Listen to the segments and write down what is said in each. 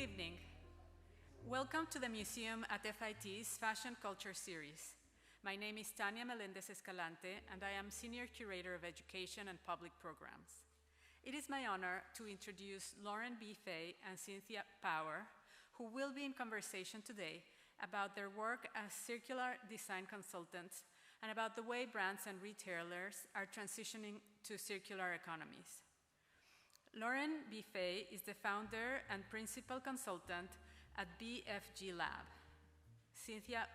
evening. Welcome to the museum at FIT's Fashion Culture Series. My name is Tania Melendez Escalante, and I am Senior Curator of Education and Public Programs. It is my honor to introduce Lauren B. Fay and Cynthia Power, who will be in conversation today about their work as circular design consultants and about the way brands and retailers are transitioning to circular economies. Lauren B. Fay is the founder and principal consultant at BFG Lab. Cynthia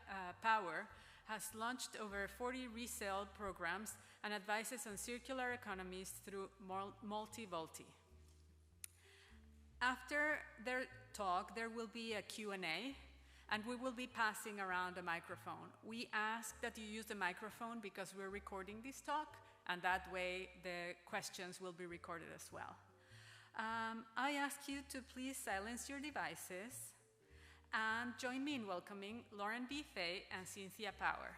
Power has launched over 40 resale programs and advises on circular economies through Multi-Volti. After their talk, there will be a Q&A, and we will be passing around a microphone. We ask that you use the microphone because we're recording this talk, and that way the questions will be recorded as well. I ask you to please silence your devices and join me in welcoming Lauren B. Fay and Cynthia Power.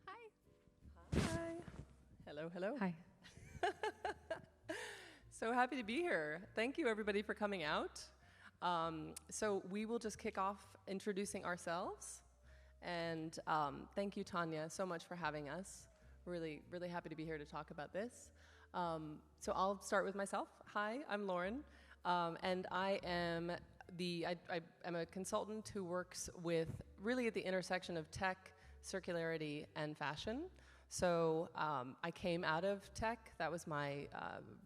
Hi. Hello, hello. Hi. So happy to be here. Thank you, everybody, for coming out. So we will just kick off introducing ourselves. And thank you, Tanya, so much for having us. Really, really happy to be here to talk about this. So I'll start with myself. Hi, I'm Lauren. And I am I'm a consultant who works with really at the intersection of tech, circularity, and fashion. So I came out of tech. That was my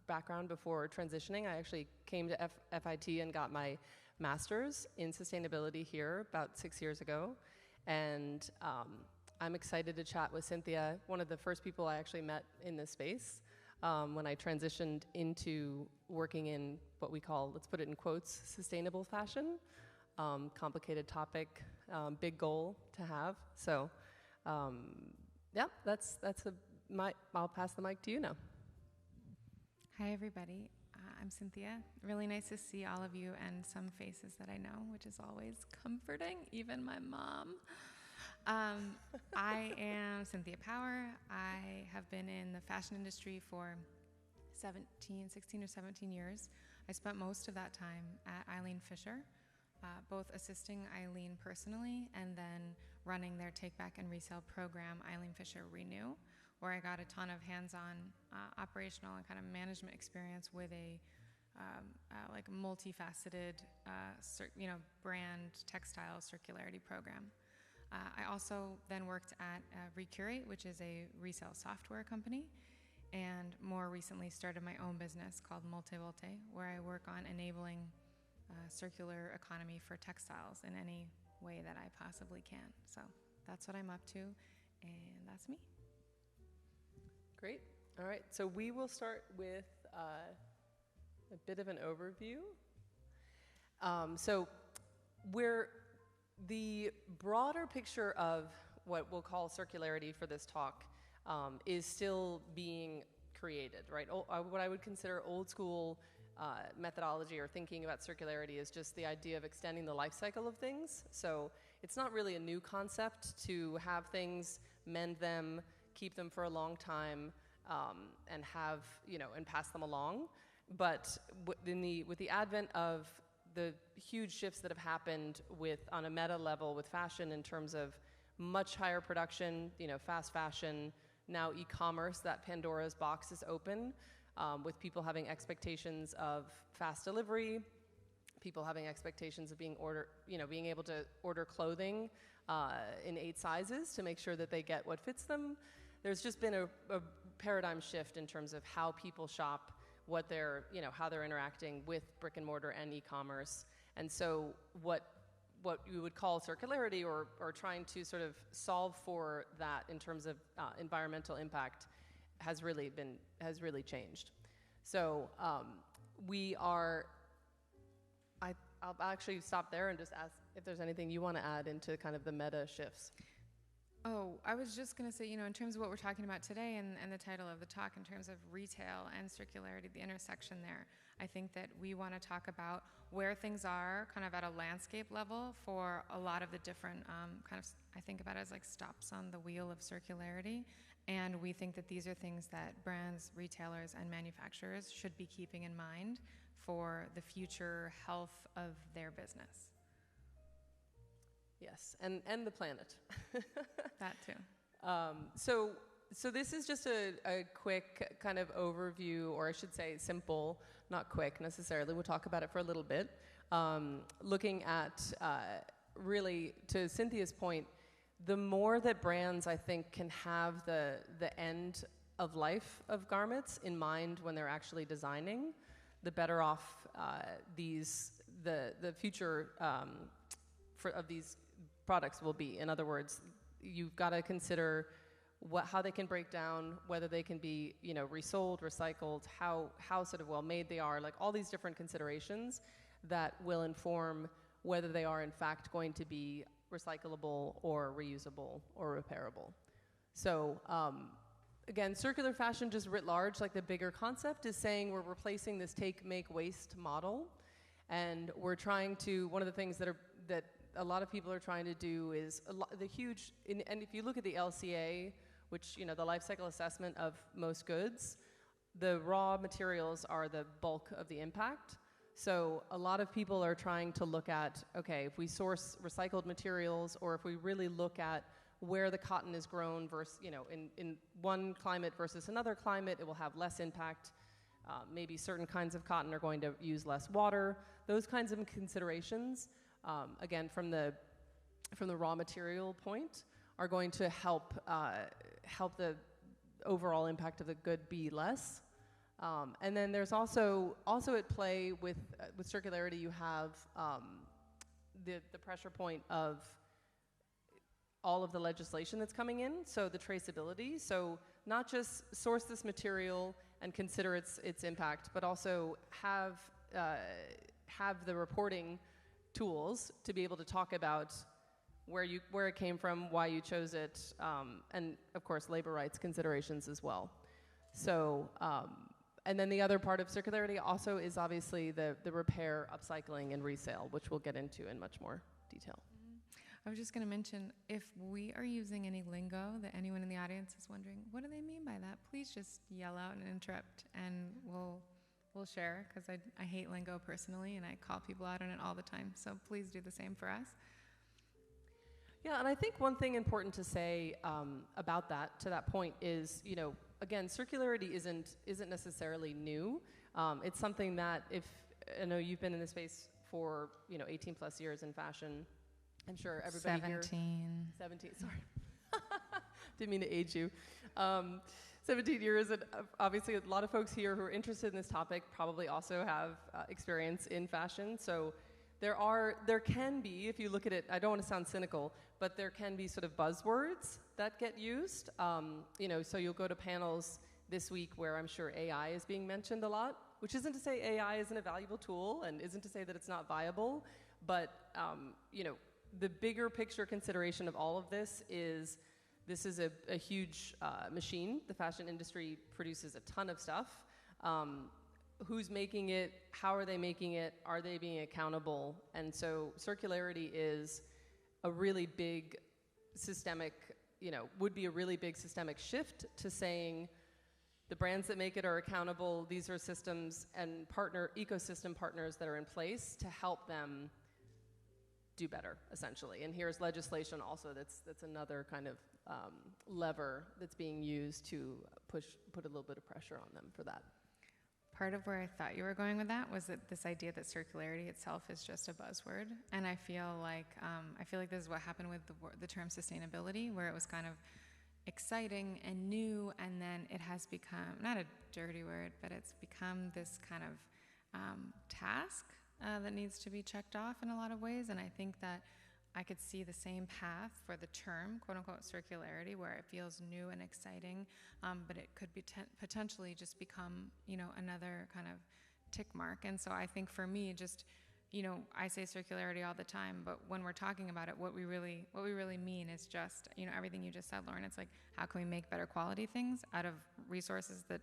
background before transitioning. I actually came to FIT and got my master's in sustainability here about 6 years ago. And I'm excited to chat with Cynthia, one of the first people I actually met in this space when I transitioned into working in what we call, let's put it in quotes, sustainable fashion. Complicated topic, big goal to have. So. Yeah, I'll pass the mic to you now. Hi, everybody. I'm Cynthia. Really nice to see all of you and some faces that I know, which is always comforting, even my mom. I am Cynthia Power. I have been in the fashion industry for 16 or 17 years. I spent most of that time at Eileen Fisher, both assisting Eileen personally and then running their take back and resale program, Eileen Fisher Renew, where I got a ton of hands-on operational and kind of management experience with a like multifaceted brand textile circularity program. I also then worked at Recurate, which is a resale software company, and more recently started my own business called Multi-Volti, where I work on enabling circular economy for textiles in any way that I possibly can. So that's what I'm up to, and that's me. Great. All right. So we will start with a bit of an overview. So the broader picture of what we'll call circularity for this talk is still being created, right? What I would consider old school methodology or thinking about circularity is just the idea of extending the life cycle of things. So it's not really a new concept to have things, mend them, keep them for a long time, and have, and pass them along. But with the advent of the huge shifts that have happened on a meta level with fashion in terms of much higher production, fast fashion, now e-commerce, that Pandora's box is open. With people having expectations of fast delivery, people having expectations of being able to order clothing in 8 sizes to make sure that they get what fits them. There's just been a paradigm shift in terms of how people shop, how they're interacting with brick and mortar and e-commerce. And so what you would call circularity or trying to sort of solve for that in terms of environmental impact has really changed. So I'll actually stop there and just ask if there's anything you want to add into kind of the meta shifts. Oh, I was just going to say, in terms of what we're talking about today and the title of the talk, in terms of retail and circularity, the intersection there, I think that we want to talk about where things are kind of at a landscape level for a lot of the different I think about it as like stops on the wheel of circularity. And we think that these are things that brands, retailers, and manufacturers should be keeping in mind for the future health of their business. Yes, and the planet. That too. So this is just a quick kind of overview, or I should say simple, not quick necessarily. We'll talk about it for a little bit. Looking at really, to Cynthia's point, the more that brands, I think, can have the end of life of garments in mind when they're actually designing, the better off the future of these products will be. In other words, you've got to consider how they can break down, whether they can be, resold, recycled, how sort of well made they are, like all these different considerations that will inform whether they are in fact going to be recyclable or reusable or repairable. So again, circular fashion just writ large, like the bigger concept is saying we're replacing this take, make, waste model, and we're trying to, one of the things that a lot of people are trying to do is and if you look at the LCA, which, the life cycle assessment of most goods, the raw materials are the bulk of the impact. So a lot of people are trying to look at, okay, if we source recycled materials, or if we really look at where the cotton is grown versus, in one climate versus another climate, it will have less impact. Maybe certain kinds of cotton are going to use less water. Those kinds of considerations, again, from the raw material point, are going to help the overall impact of the good be less. And then there's also at play with circularity, you have the pressure point of all of the legislation that's coming in, so the traceability. So not just source this material and consider its impact, but also have the reporting tools to be able to talk about where it came from, why you chose it, and of course labor rights considerations as well. So, and then the other part of circularity also is obviously the repair, upcycling, and resale, which we'll get into in much more detail. I was just going to mention, if we are using any lingo that anyone in the audience is wondering, what do they mean by that? Please just yell out and interrupt, and we'll share, because I hate lingo personally, and I call people out on it all the time. So please do the same for us. Yeah, and I think one thing important to say about that, to that point, is, again, circularity isn't necessarily new. It's something that, I know you've been in this space for 18 plus years in fashion. I'm sure everybody 17, sorry. Didn't mean to age you. 17 years, and obviously a lot of folks here who are interested in this topic probably also have experience in fashion. So there can be, if you look at it, I don't want to sound cynical, but there can be sort of buzzwords that get used. So you'll go to panels this week where I'm sure AI is being mentioned a lot, which isn't to say AI isn't a valuable tool and isn't to say that it's not viable, but the bigger picture consideration of all of this is a huge machine. The fashion industry produces a ton of stuff. Who's making it? How are they making it? Are they being accountable? And so circularity is a really big systemic, would be a really big systemic shift to saying the brands that make it are accountable. These are systems and ecosystem partners that are in place to help them do better, essentially. And here's legislation also that's another kind of lever that's being used to put a little bit of pressure on them for that. Part of where I thought you were going with that was that this idea that circularity itself is just a buzzword, and I feel like this is what happened with the term sustainability, where it was kind of exciting and new, and then it has become not a dirty word, but it's become this kind of task that needs to be checked off in a lot of ways. And I think that I could see the same path for the term, quote unquote, circularity, where it feels new and exciting, but it could be potentially just become, another kind of tick mark. And so I think for me, just I say circularity all the time, but when we're talking about it, what we really mean is just, everything you just said, Lauren. It's like, how can we make better quality things out of resources that,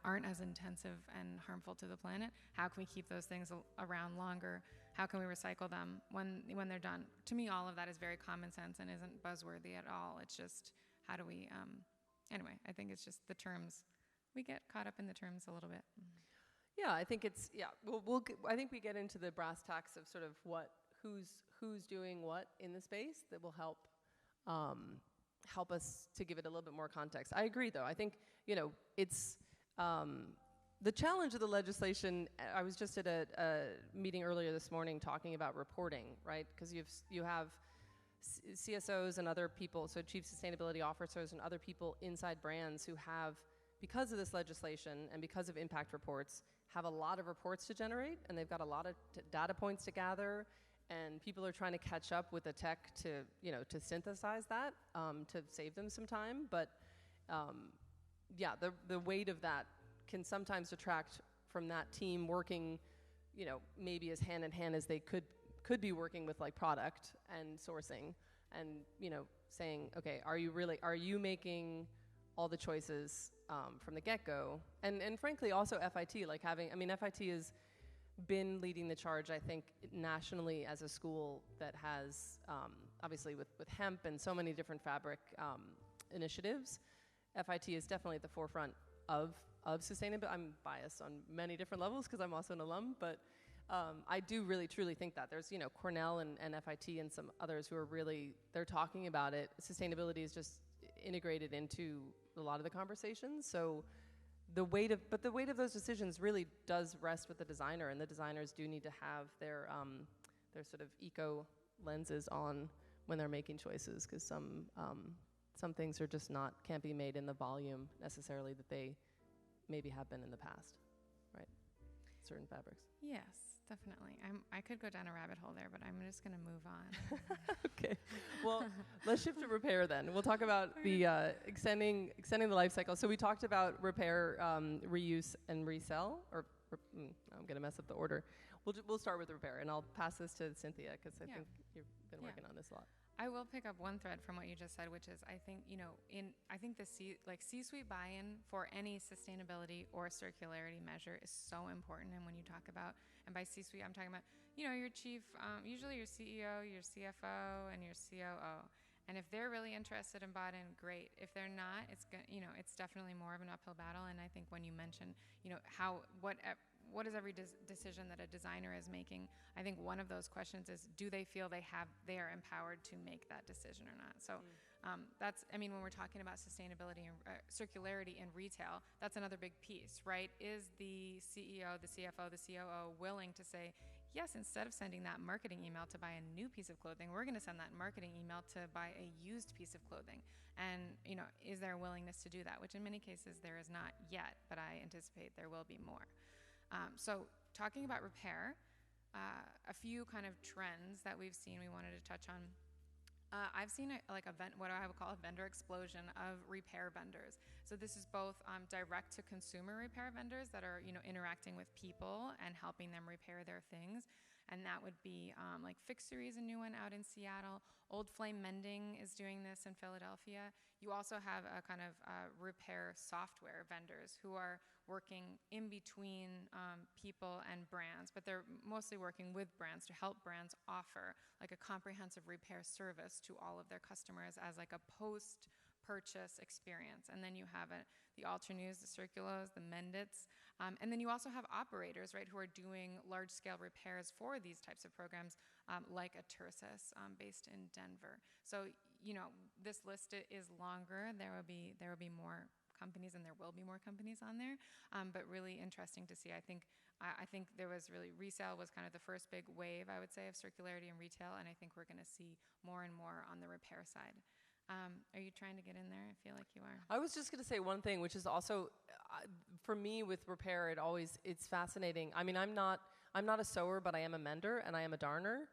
aren't as intensive and harmful to the planet? How can we keep those things around longer? How can we recycle them when they're done? To me, all of that is very common sense and isn't buzzworthy at all. It's just, how do we, anyway, I think it's just the terms. We get caught up in the terms a little bit. Yeah, I think it's, I think we get into the brass tacks of sort of who's doing what in the space that will help us to give it a little bit more context. I agree, though. I think, it's the challenge of the legislation. I was just at a meeting earlier this morning talking about reporting, right? Because you have CSOs and other people, so chief sustainability officers and other people inside brands who have, because of this legislation and because of impact reports, have a lot of reports to generate, and they've got a lot of data points to gather, and people are trying to catch up with the tech to synthesize that, to save them some time. But the weight of that can sometimes detract from that team working, maybe as hand in hand as they could be working with like product and sourcing, and saying, okay, are you making all the choices from the get-go? And frankly, also FIT, FIT has been leading the charge, I think, nationally as a school that has, obviously with hemp and so many different fabric initiatives. FIT is definitely at the forefront of sustainability. I'm biased on many different levels because I'm also an alum, but I do really truly think that there's, Cornell and FIT and some others who are really, they're talking about it. Sustainability is just integrated into a lot of the conversations. So the weight of those decisions really does rest with the designer, and the designers do need to have their sort of eco lenses on when they're making choices, because some things are just can't be made in the volume necessarily that they maybe have been in the past, right? Certain fabrics. Yes, definitely. I could go down a rabbit hole there, but I'm just going to move on. Okay. Well, let's shift to repair then. We'll talk about the extending the life cycle. So we talked about repair, reuse, and resell. I'm going to mess up the order. We'll start with repair, and I'll pass this to Cynthia because I think you've been working on this a lot. I will pick up one thread from what you just said, which is I think the C-suite buy-in for any sustainability or circularity measure is so important. And when you talk about, and by C-suite, I'm talking about your chief, usually your CEO, your CFO, and your COO. And if they're really interested and bought in, great. If they're not, it's definitely more of an uphill battle. And I think when you mention what is every decision that a designer is making, I think one of those questions is, do they feel they are empowered to make that decision or not? So when we're talking about sustainability and circularity in retail, that's another big piece, right? Is the CEO, the CFO, the COO willing to say, yes, instead of sending that marketing email to buy a new piece of clothing, we're going to send that marketing email to buy a used piece of clothing? And, is there a willingness to do that? Which in many cases there is not yet, but I anticipate there will be more. So talking about repair, a few kind of trends that we've seen we wanted to touch on. I've seen what I would call a vendor explosion of repair vendors. So this is both direct to consumer repair vendors that are interacting with people and helping them repair their things. And that would be like Fixery is a new one out in Seattle. Old Flame Mending is doing this in Philadelphia. You also have a kind of repair software vendors who are working in between people and brands, but they're mostly working with brands to help brands offer like a comprehensive repair service to all of their customers as like a post-purchase experience. And then you have the Alter-News, the Circulos, the Mendits, and then you also have operators, right, who are doing large-scale repairs for these types of programs, like a Tersus based in Denver. So, this list is longer. There will be more companies, and there will be more companies on there, but really interesting to see. I think there was really, resale was kind of the first big wave, I would say, of circularity in retail, and I think we're going to see more and more on the repair side. Are you trying to get in there? I feel like you are. I was just going to say one thing, which is also, for me with repair, it's fascinating. I mean, I'm not a sewer, but I am a mender and I am a darner.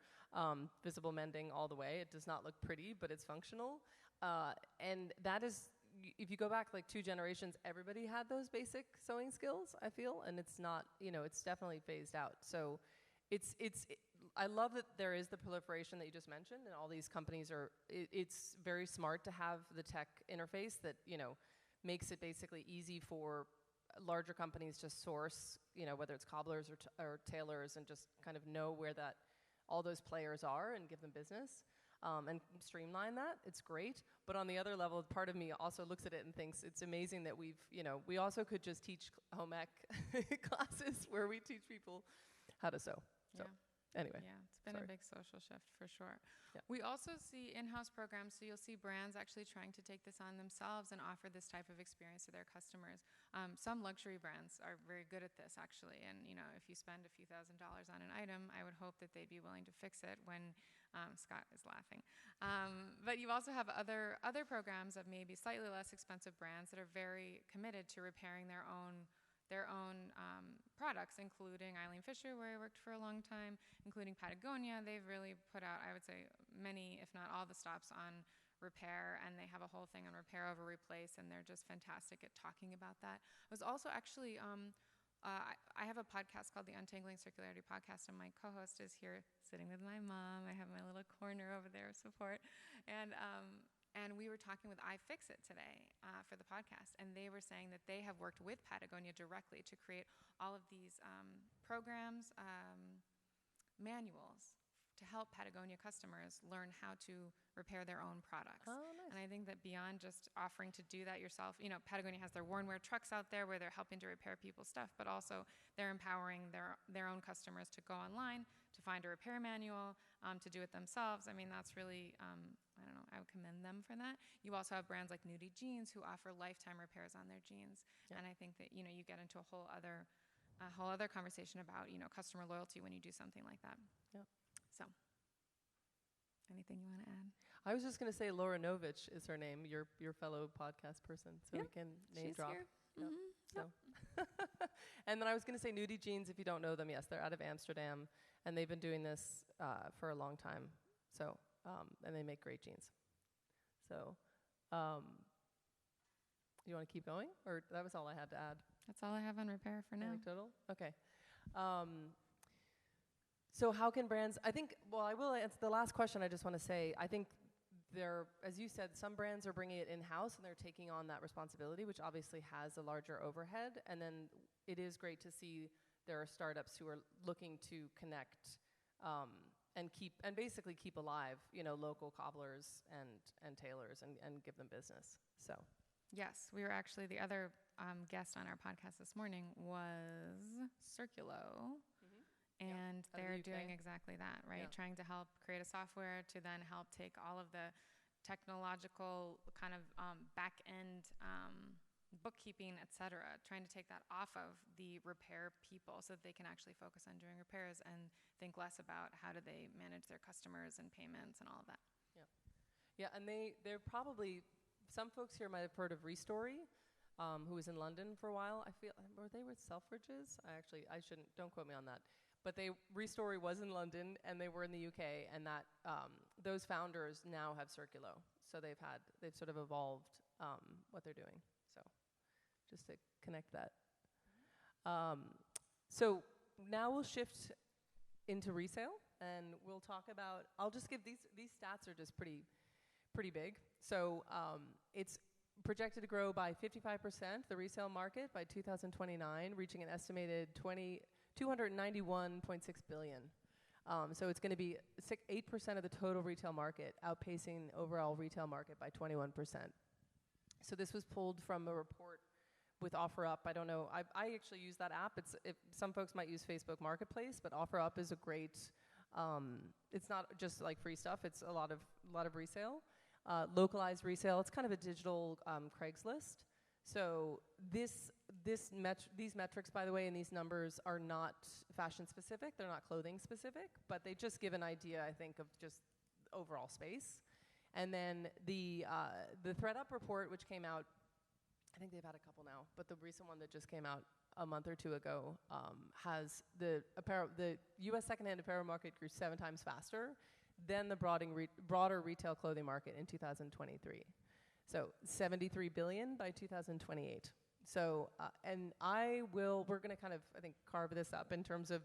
Visible mending all the way. It does not look pretty, but it's functional. And that is, if you go back like 2 generations, everybody had those basic sewing skills, I feel, and it's not, it's definitely phased out. So I love that there is the proliferation that you just mentioned, and all these companies it's very smart to have the tech interface that, makes it basically easy for larger companies to source, whether it's cobblers or tailors, and just kind of know where all those players are and give them business, and streamline that. It's great. But on the other level, part of me also looks at it and thinks it's amazing that we also could just teach home ec classes where we teach people how to sew. So. Yeah. Anyway. Yeah, it's been a big social shift for sure. Yeah. We also see in-house programs, so you'll see brands actually trying to take this on themselves and offer this type of experience to their customers. Some luxury brands are very good at this, actually, and if you spend a few $1,000s on an item, I would hope that they'd be willing to fix it when Scott is laughing. But you also have other programs of maybe slightly less expensive brands that are very committed to repairing their own products, including Eileen Fisher, where I worked for a long time, including Patagonia. They've really put out, I would say, many, if not all, the stops on repair, and they have a whole thing on repair over replace, and they're just fantastic at talking about that. I was also actually, I have a podcast called the Untangling Circularity Podcast, and my co-host is here sitting with my mom. I have my little corner over there of support, and we were talking with iFixit today for the podcast, and they were saying that they have worked with Patagonia directly to create all of these programs, manuals to help Patagonia customers learn how to repair their own products. Oh, nice. And I think that beyond just offering to do that yourself, Patagonia has their Worn Wear trucks out there where they're helping to repair people's stuff, but also they're empowering their own customers to go online, to find a repair manual, to do it themselves. I mean, that's really, I don't know, I would commend them for that. You also have brands like Nudie Jeans who offer lifetime repairs on their jeans. Yeah. And I think that, you get into a whole other conversation about, customer loyalty when you do something like that. Yeah. So, anything you want to add? I was just going to say Laura Novich is her name, your fellow podcast person, so we can name She's drop. here. Yep. Mm-hmm. So, and then I was going to say Nudie Jeans. If you don't know them, yes, they're out of Amsterdam, and they've been doing this for a long time. So, and they make great jeans. So, you want to keep going, or that was all I had to add? That's all I have on repair for now. Total? Okay. So how can brands, I will answer the last question. I just want to say, I think as you said, some brands are bringing it in-house and they're taking on that responsibility, which obviously has a larger overhead. And then it is great to see there are startups who are looking to connect and basically keep alive, local cobblers and tailors and give them business. So. Yes, we were actually, the other guest on our podcast this morning was Circulo. And they're doing exactly that, right? Yeah. Trying to help create a software to then help take all of the technological kind of back-end bookkeeping, et cetera, trying to take that off of the repair people so that they can actually focus on doing repairs and think less about how do they manage their customers and payments and all of that. Yeah. Yeah, and they're probably, some folks here might have heard of Restory, who was in London for a while. Were they with Selfridges? I shouldn't, don't quote me on that. But Restory was in London, and they were in the UK, and that those founders now have Circulo. So they've sort of evolved what they're doing. So just to connect that. So now we'll shift into resale, and we'll talk about, I'll just give these stats are just pretty big. So it's projected to grow by 55%, the resale market, by 2029, reaching an estimated $291.6 billion. So it's going to be 8% of the total retail market, outpacing overall retail market by 21%. So this was pulled from a report with OfferUp. I don't know. I actually use that app. Some folks might use Facebook Marketplace, but OfferUp is a great. It's not just like free stuff. It's a lot of resale, localized resale. It's kind of a digital Craigslist. So these metrics, by the way, and these numbers are not fashion specific. They're not clothing specific, but they just give an idea, I think, of just overall space. And then the ThreadUp report, which came out, I think they've had a couple now, but the recent one that just came out a month or two ago has the U.S. secondhand apparel market grew 7 times faster than the broader retail clothing market in 2023. So $73 billion by 2028. So, and we're going to kind of, I think, carve this up in terms of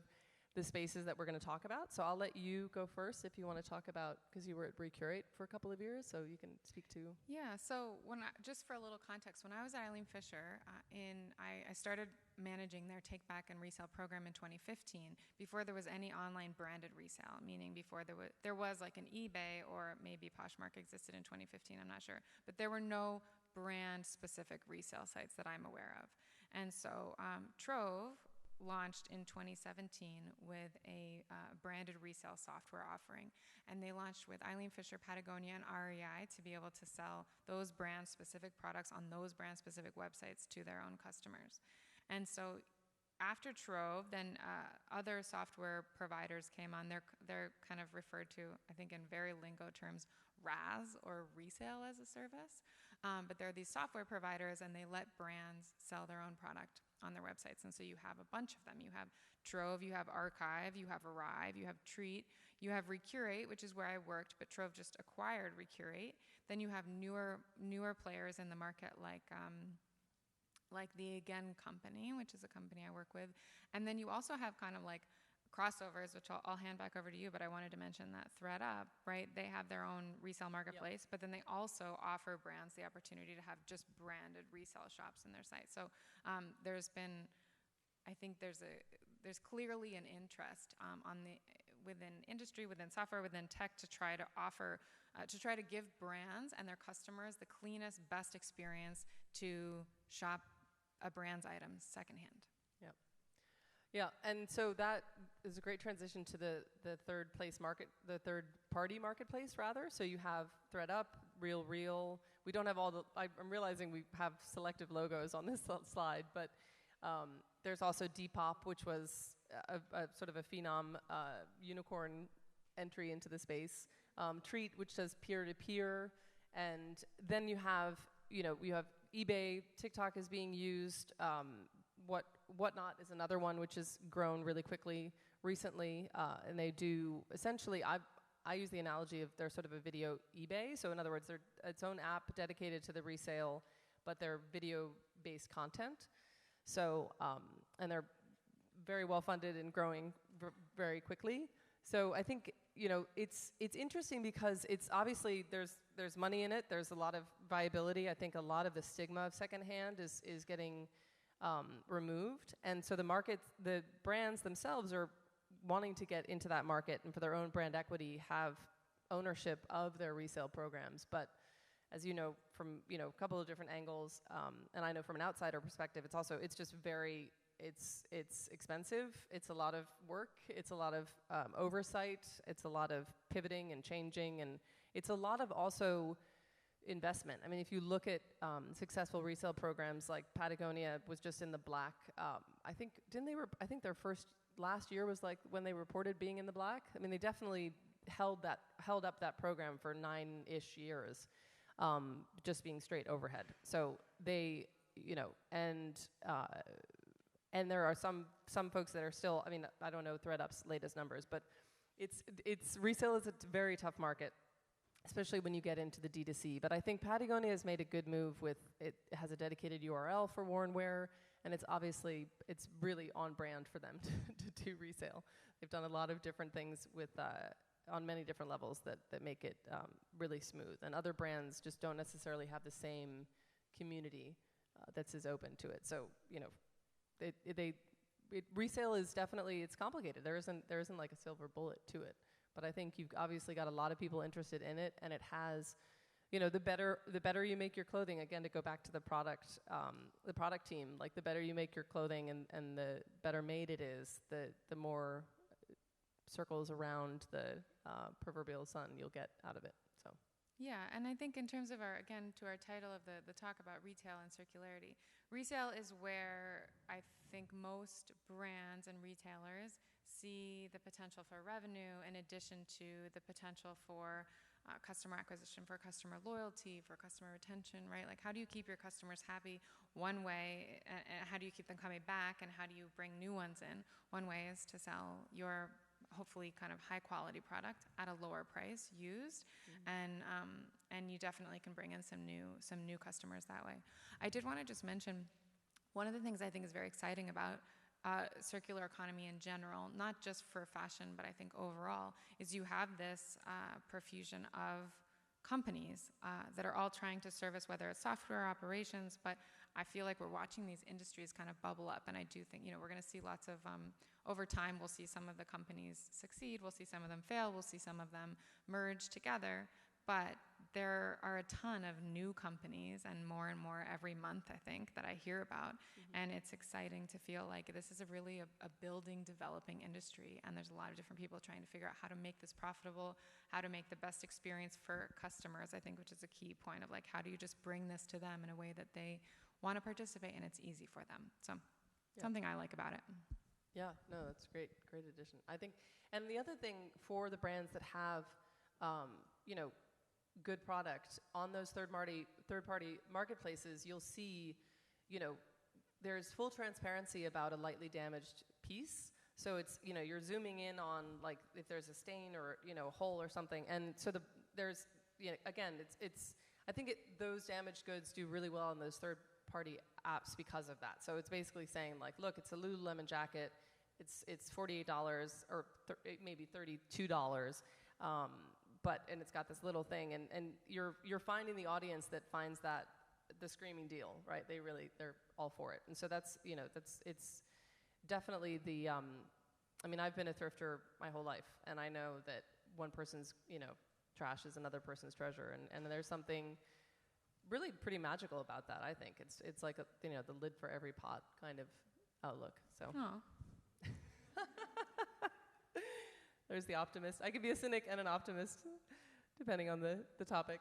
the spaces that we're going to talk about. So I'll let you go first if you want to talk about, because you were at Recurate for a couple of years, so you can speak to. Yeah, so just for a little context, when I was at Eileen Fisher, I started managing their take back and resale program in 2015, before there was any online branded resale, meaning before there was like an eBay, or maybe Poshmark existed in 2015, I'm not sure, but there were no brand specific resale sites that I'm aware of. And so Trove launched in 2017 with a branded resale software offering. And they launched with Eileen Fisher, Patagonia, and REI to be able to sell those brand-specific products on those brand-specific websites to their own customers. And so after Trove, then other software providers came on. They're kind of referred to, I think in very lingo terms, RaaS, or resale as a service. But there are these software providers, and they let brands sell their own product on their websites. And so you have a bunch of them. You have Trove, you have Archive, you have Arrive, you have Treat, you have Recurate, which is where I worked, but Trove just acquired Recurate. Then you have newer players in the market like the Again Company, which is a company I work with. And then you also have kind of like crossovers, which I'll hand back over to you, but I wanted to mention that ThreadUp, right? They have their own resale marketplace, but then they also offer brands the opportunity to have just branded resale shops in their site. So there's been, I think there's clearly an interest within industry, within software, within tech to try to offer, to try to give brands and their customers the cleanest, best experience to shop a brand's items secondhand. Yep. Yeah, and so that is a great transition to the third party marketplace rather. So you have ThreadUp, RealReal. We don't have all the, I'm realizing we have selective logos on this slide, but there's also Depop, which was a sort of a phenom unicorn entry into the space. Treat, which does peer-to-peer. And then you have eBay, TikTok is being used. Whatnot is another one which has grown really quickly recently, and they do essentially. I use the analogy of they're sort of a video eBay. So in other words, they're its own app dedicated to the resale, but they're video-based content. So and they're very well funded and growing very quickly. So I think it's interesting because it's obviously there's money in it. There's a lot of viability. I think a lot of the stigma of secondhand is getting removed, and so the brands themselves are wanting to get into that market and for their own brand equity have ownership of their resale programs. But as you know from a couple of different angles, and I know from an outsider perspective, it's just very expensive. It's a lot of work. It's a lot of oversight. It's a lot of pivoting and changing, and it's a lot of also investment. I mean, if you look at successful resale programs like Patagonia was just in the black. I think their last year was like when they reported being in the black. I mean, they definitely held up that program for 9-ish years, just being straight overhead. So they, and there are some folks that are still. I mean, I don't know ThreadUp's latest numbers, but it's resale is a very tough market, especially when you get into the D2C. But I think Patagonia has made a good move with it has a dedicated URL for worn wear, and it's really on brand for them to do resale. They've done a lot of different things with on many different levels that make it really smooth. And other brands just don't necessarily have the same community that's as open to it. So resale is definitely, it's complicated. There isn't like a silver bullet to it. But I think you've obviously got a lot of people interested in it, and it has, the better you make your clothing. Again, to go back to the product team, like the better you make your clothing and the better made it is, the more circles around the proverbial sun you'll get out of it. So. Yeah, and I think in terms of to our title of the talk about retail and circularity, resale is where I think most brands and retailers see the potential for revenue in addition to the potential for customer acquisition, for customer loyalty, for customer retention, right? Like, how do you keep your customers happy one way, and how do you keep them coming back, and how do you bring new ones in? One way is to sell your hopefully kind of high quality product at a lower price used, and you definitely can bring in some new customers that way. I did want to just mention one of the things I think is very exciting about circular economy in general, not just for fashion, but I think overall, is you have this profusion of companies that are all trying to service, whether it's software operations, but I feel like we're watching these industries kind of bubble up, and I do think, we're going to see lots of, over time, we'll see some of the companies succeed, we'll see some of them fail, we'll see some of them merge together, but there are a ton of new companies and more every month, I think, that I hear about. And it's exciting to feel like this is a building, developing industry. And there's a lot of different people trying to figure out how to make this profitable, how to make the best experience for customers, I think, which is a key point of like, how do you just bring this to them in a way that they want to participate and it's easy for them. So something I like about it. Yeah, no, that's great addition. I think, and the other thing for the brands that have, good product on those third-party marketplaces, you'll see, there's full transparency about a lightly damaged piece. So it's, you're zooming in on like if there's a stain or, a hole or something. And so there's, again, it's I think those damaged goods do really well on those third-party apps because of that. So it's basically saying like, look, it's a Lululemon jacket. It's $48 or maybe $32. And it's got this little thing, and you're finding the audience that finds that the screaming deal, right? They're all for it, and so that's it's definitely the. I've been a thrifter my whole life, and I know that one person's trash is another person's treasure, and there's something really pretty magical about that. I think it's like the lid for every pot kind of outlook. So. Oh. There's the optimist. I could be a cynic and an optimist, depending on the topic.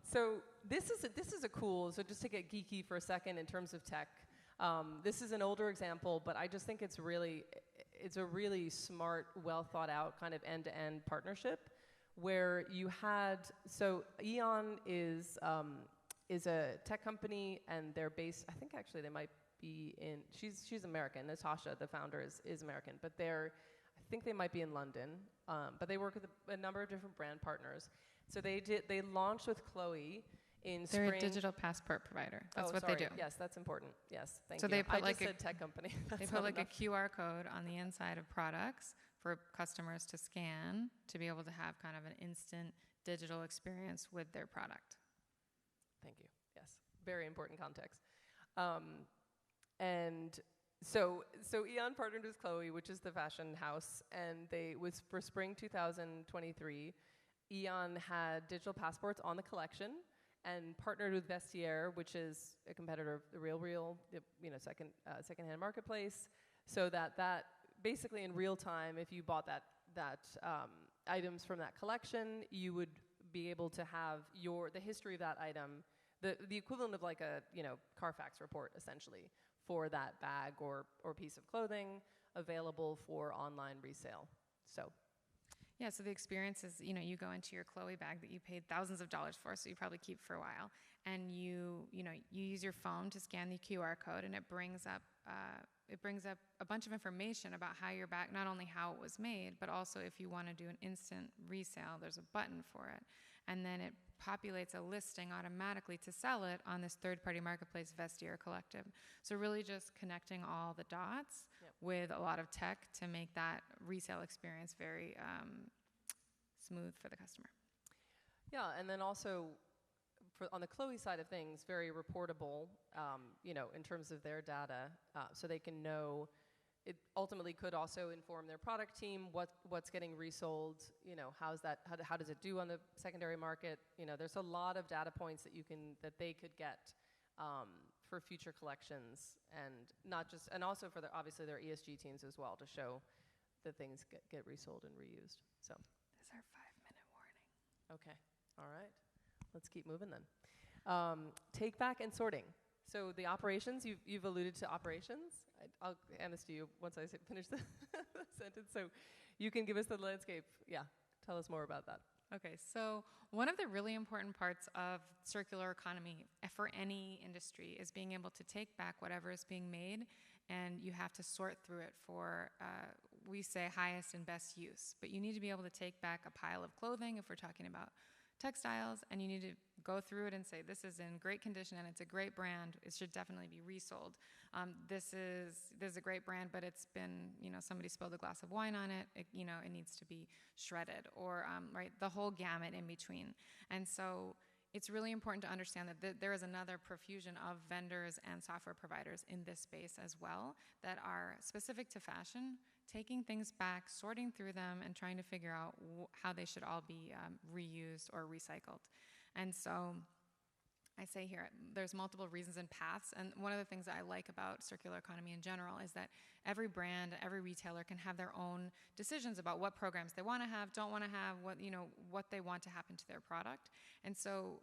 So this is a cool. So just to get geeky for a second in terms of tech, this is an older example, but I just think it's a really smart, well thought out kind of end-to-end partnership, where you had Eon is a tech company, and they're based. I think actually they might be in. She's American. Natasha, the founder, is American, but I think they might be in London, but they work with a number of different brand partners. So they launched with Chloe in spring. They're a digital passport provider. That's what they do. Yes, that's important. Yes, thank you. So I just said tech company. They put like a QR code on the inside of products for customers to scan to be able to have kind of an instant digital experience with their product. Thank you. Yes, very important context. So Eon partnered with Chloe, which is the fashion house, and for spring 2023, Eon had digital passports on the collection and partnered with Vestiaire, which is a competitor of the RealReal, secondhand marketplace, so that basically in real time, if you bought that items from that collection, you would be able to have the history of that item, the equivalent of like a Carfax report essentially, for that bag or piece of clothing available for online resale. So the experience is, you go into your Chloe bag that you paid thousands of dollars for, so you probably keep for a while, and you use your phone to scan the QR code, and it brings up a bunch of information about how your bag, not only how it was made, but also if you want to do an instant resale, there's a button for it, and then it populates a listing automatically to sell it on this third-party marketplace, Vestiaire Collective. So really just connecting all the dots with a lot of tech to make that resale experience very smooth for the customer. Yeah, and then also on the Chloe side of things, very reportable, in terms of their data, so they can know. It ultimately could also inform their product team what's getting resold. How does it do on the secondary market? There's a lot of data points that they could get for future collections, and also for obviously their ESG teams as well, to show that things get resold and reused. So this is our 5-minute warning. Okay, all right, let's keep moving then. Take back and sorting. So the operations, you've alluded to operations. I'll hand this to you once I finish the sentence. So you can give us the landscape. Yeah, tell us more about that. Okay, so one of the really important parts of circular economy for any industry is being able to take back whatever is being made, and you have to sort through it for, we say, highest and best use. But you need to be able to take back a pile of clothing if we're talking about textiles, and you need to go through it and say, this is in great condition and it's a great brand, it should definitely be resold. This is a great brand, but it's been, somebody spilled a glass of wine on it, it needs to be shredded, or right, the whole gamut in between. And so it's really important to understand that there is another profusion of vendors and software providers in this space as well that are specific to fashion, taking things back, sorting through them, and trying to figure out how they should all be reused or recycled. And so I say here, there's multiple reasons and paths, and one of the things that I like about circular economy in general is that every brand, every retailer can have their own decisions about what programs they want to have, don't want to have, what they want to happen to their product. And so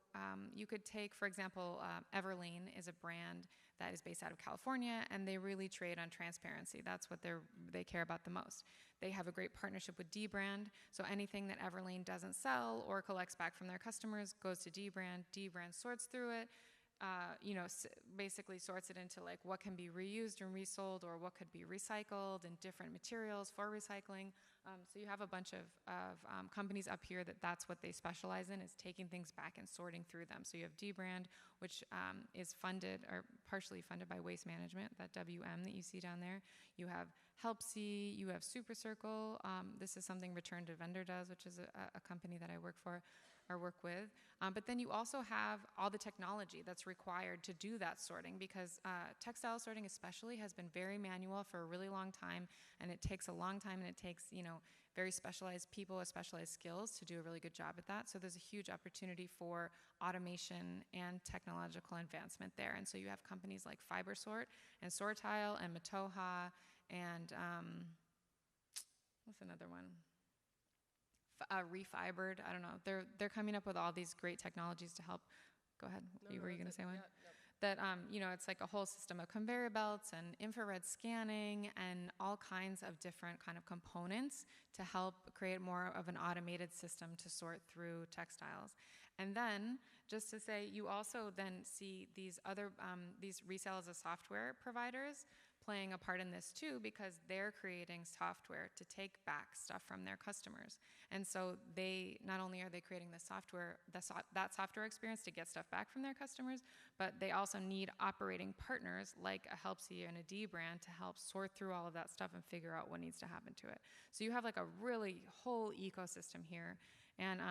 you could take, for example, Everlane is a brand that is based out of California, and they really trade on transparency. That's what they care about the most. They have a great partnership with dbrand, so anything that Everlane doesn't sell or collects back from their customers goes to dbrand. Dbrand sorts through it, basically sorts it into like what can be reused and resold, or what could be recycled and different materials for recycling. So you have a bunch of companies up here that's what they specialize in, is taking things back and sorting through them. So you have dbrand, which is funded or partially funded by Waste Management, that WM that you see down there. You have Helpsy, you have Super Circle. This is something Return to Vendor does, which is a company that I work for or work with. But then you also have all the technology that's required to do that sorting, because textile sorting especially has been very manual for a really long time, and it takes a long time, and it takes, very specialized people with specialized skills to do a really good job at that. So there's a huge opportunity for automation and technological advancement there. And so you have companies like FiberSort and Sortile and Matoha and what's another one? Refibered. I don't know. They're coming up with all these great technologies to help. Go ahead. Were you going to say one? Yeah, That it's like a whole system of conveyor belts and infrared scanning and all kinds of different kind of components to help create more of an automated system to sort through textiles. And then, just to say, you also then see these other these resell as a software providers playing a part in this too, because they're creating software to take back stuff from their customers. And so they, not only are they creating the software, that software experience to get stuff back from their customers, but they also need operating partners like a Helpsy and a dbrand to help sort through all of that stuff and figure out what needs to happen to it. So you have like a really whole ecosystem here. And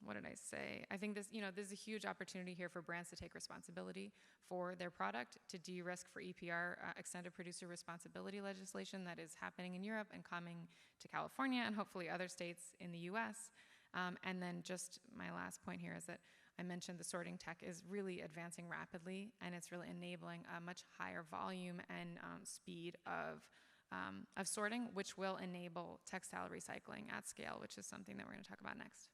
what did I say? I think this, there's a huge opportunity here for brands to take responsibility for their product, to de-risk for EPR, extended producer responsibility legislation that is happening in Europe and coming to California and hopefully other states in the US. And then just my last point here is that I mentioned the sorting tech is really advancing rapidly, and it's really enabling a much higher volume and speed of sorting, which will enable textile recycling at scale, which is something that we're going to talk about next.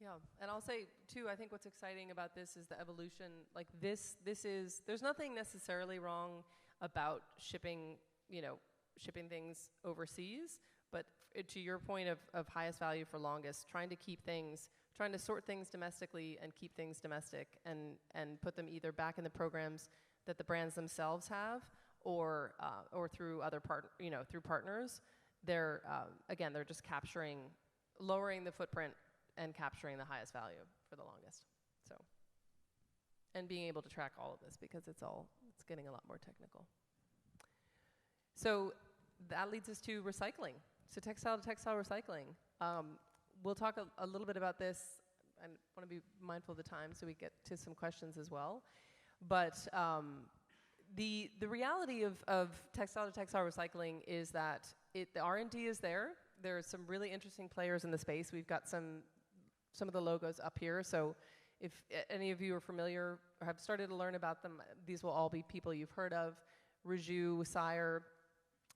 Yeah, and I'll say too, I think what's exciting about this is the evolution. Like this is, there's nothing necessarily wrong about shipping things overseas, but to your point of highest value for longest, trying to sort things domestically and keep things domestic and put them either back in the programs that the brands themselves have or through through partners. They're just lowering the footprint and capturing the highest value for the longest. So, and being able to track all of this, because it's getting a lot more technical. So that leads us to recycling. So textile to textile recycling. We'll talk a little bit about this. I want to be mindful of the time so we get to some questions as well. But the reality of textile to textile recycling is that the R&D is there. There's some really interesting players in the space. We've got some of the logos up here. So if any of you are familiar or have started to learn about them, these will all be people you've heard of. Reju, Sire,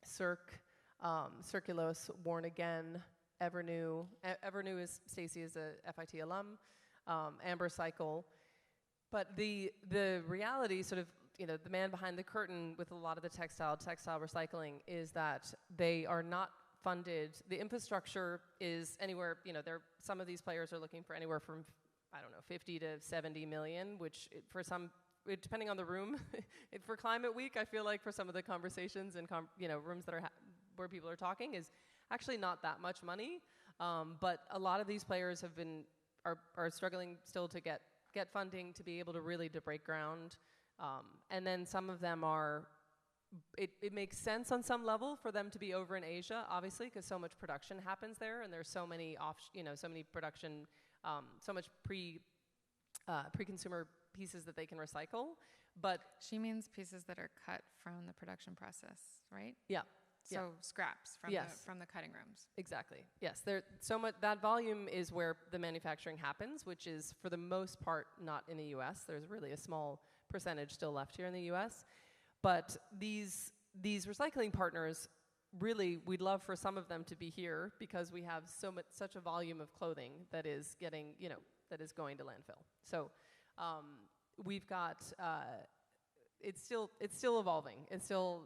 Cirque, Circulose, Worn Again, Evernew. Evernew is, Stacy is a FIT alum, Amber Cycle. But the reality, sort of, the man behind the curtain with a lot of the textile recycling is that they are not funded. The infrastructure is anywhere, some of these players are looking for anywhere from, 50 to 70 million, which for some, depending on the room, for Climate Week, I feel like for some of the conversations and rooms that are where people are talking is actually not that much money. But a lot of these players are struggling still to get funding to be able to really to break ground. And then some of them are, it makes sense on some level for them to be over in Asia, obviously, because so much production happens there, and there's so many so many production, so much pre-consumer pieces that they can recycle. But she means pieces that are cut from the production process, right? Yeah. So scraps from the cutting rooms. Exactly. Yes. There so much that volume is where the manufacturing happens, which is for the most part not in the U.S. There's really a small percentage still left here in the U.S. But these recycling partners, really, we'd love for some of them to be here because we have such a volume of clothing that is getting, that is going to landfill. So we've got. It's still evolving. It's still,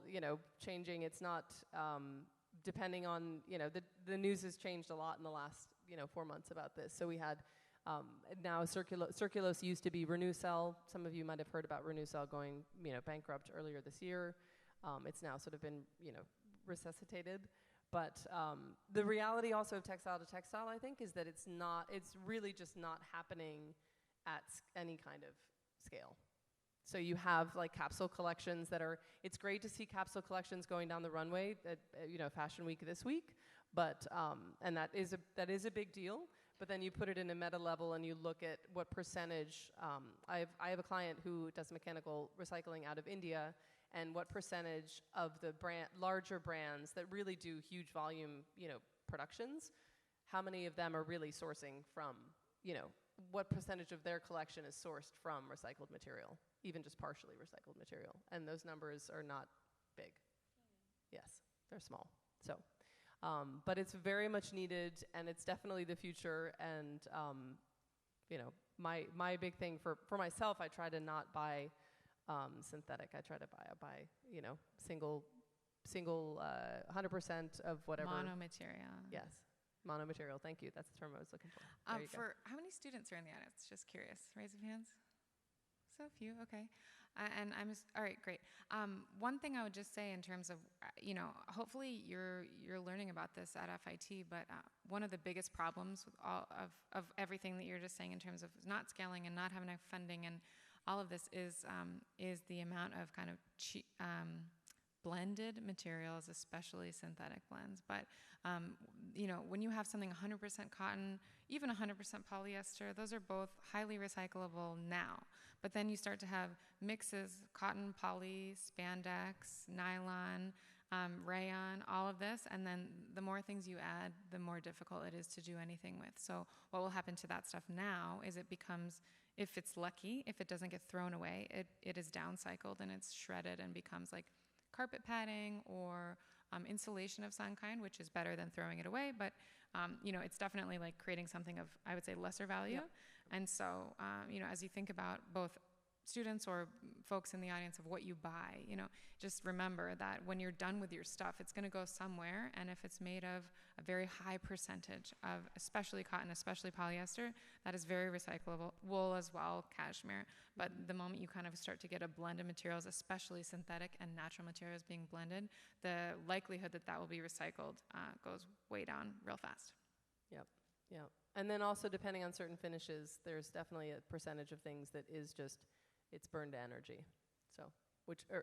changing. It's not depending on, the news has changed a lot in the last, 4 months about this. So we had now Circulose used to be Renewcell. Some of you might have heard about Renewcell going, bankrupt earlier this year. It's now sort of been, resuscitated. But the reality also of textile to textile, I think, is that it's really just not happening at any kind of scale. So you have like capsule collections it's great to see capsule collections going down the runway at Fashion Week this week, but and that is a big deal. But then you put it in a meta level and you look at what percentage. I have a client who does mechanical recycling out of India, and what percentage of the larger brands that really do huge volume productions, how many of them are really sourcing from what percentage of their collection is sourced from recycled material, even just partially recycled material. And those numbers are not big. Yes, they're small. So, but it's very much needed, and it's definitely the future. And, my big thing for myself, I try to not buy synthetic. I try to buy single 100% of whatever. Monomaterial. Yes. Monomaterial, thank you. That's the term I was looking for. For how many students are in the audience? Just curious. Raise of hands. So few, okay. And all right, great. One thing I would just say in terms of, hopefully you're learning about this at FIT, but one of the biggest problems with all of everything that you're just saying in terms of not scaling and not having enough funding and all of this is the amount of kind of blended materials, especially synthetic blends. But, when you have something 100% cotton, even 100% polyester, those are both highly recyclable now. But then you start to have mixes, cotton, poly, spandex, nylon, rayon, all of this. And then the more things you add, the more difficult it is to do anything with. So what will happen to that stuff now is it becomes, if it's lucky, if it doesn't get thrown away, it is downcycled and it's shredded and becomes like carpet padding or insulation of some kind, which is better than throwing it away. But, it's definitely like creating something of, I would say, lesser value. Yep. And so, as you think about both students or folks in the audience of what you buy, just remember that when you're done with your stuff, it's going to go somewhere. And if it's made of a very high percentage of especially cotton, especially polyester, that is very recyclable. Wool as well, cashmere. But the moment you kind of start to get a blend of materials, especially synthetic and natural materials being blended, the likelihood that will be recycled goes way down real fast. Yep. Yeah. And then also depending on certain finishes, there's definitely a percentage of things that is just, it's burned energy. So,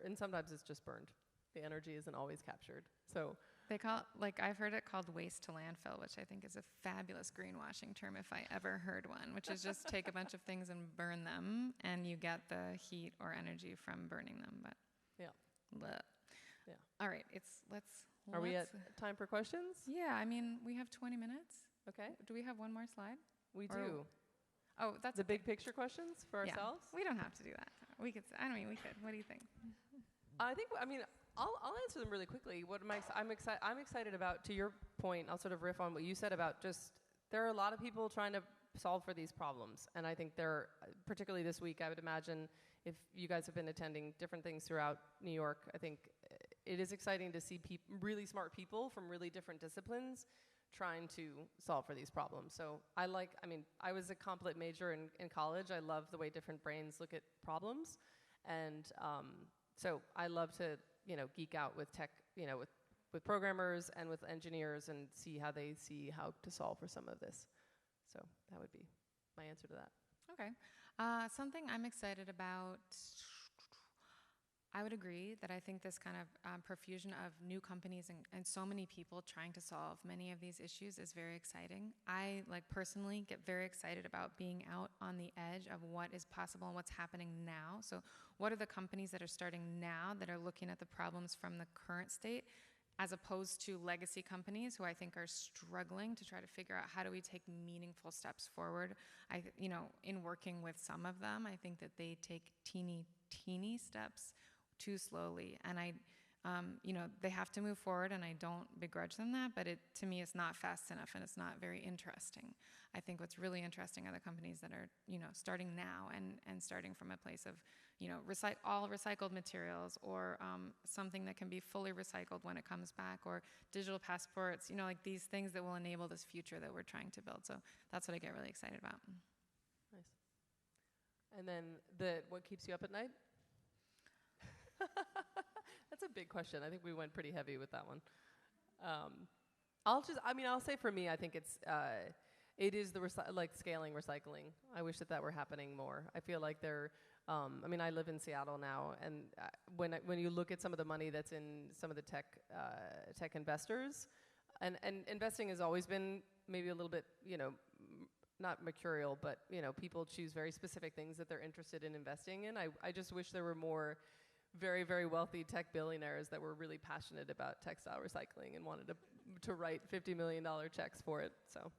and sometimes it's just burned. The energy isn't always captured. So they call I've heard it called waste to landfill, which I think is a fabulous greenwashing term if I ever heard one, which is just take a bunch of things and burn them and you get the heat or energy from burning them. But yeah. Bleh. Yeah. All right, Are we at time for questions? Yeah, I mean, we have 20 minutes. Okay. Do we have one more slide? We do. Oh, that's the big picture questions for ourselves? We don't have to do that. We could. We could. What do you think? I'll answer them really quickly. What I'm excited about, to your point, I'll sort of riff on what you said about just, there are a lot of people trying to solve for these problems. And I think particularly this week, I would imagine if you guys have been attending different things throughout New York, I think it is exciting to see really smart people from really different disciplines trying to solve for these problems. So I was a comp lit major in college. I love the way different brains look at problems. And so I love to, geek out with tech, with programmers and with engineers and see how they see how to solve for some of this. So that would be my answer to that. Okay. Something I'm excited about, I would agree that I think this kind of profusion of new companies and so many people trying to solve many of these issues is very exciting. I personally get very excited about being out on the edge of what is possible and what's happening now. So what are the companies that are starting now that are looking at the problems from the current state, as opposed to legacy companies who I think are struggling to try to figure out how do we take meaningful steps forward. In working with some of them, I think that they take teeny steps too slowly, and they have to move forward, and I don't begrudge them that, but to me it's not fast enough, and it's not very interesting. I think what's really interesting are the companies that are starting now and starting from a place of all recycled materials, or something that can be fully recycled when it comes back, or digital passports, like these things that will enable this future that we're trying to build. So that's what I get really excited about. Nice. And then what keeps you up at night? That's a big question. I think we went pretty heavy with that one. I'll say for me, I think it is the scaling recycling. I wish that were happening more. I feel like I live in Seattle now, and when you look at some of the money that's in some of the tech investors, and investing has always been maybe a little bit, not mercurial, but people choose very specific things that they're interested in investing in. I just wish there were more very, very wealthy tech billionaires that were really passionate about textile recycling and wanted to write $50 million checks for it. So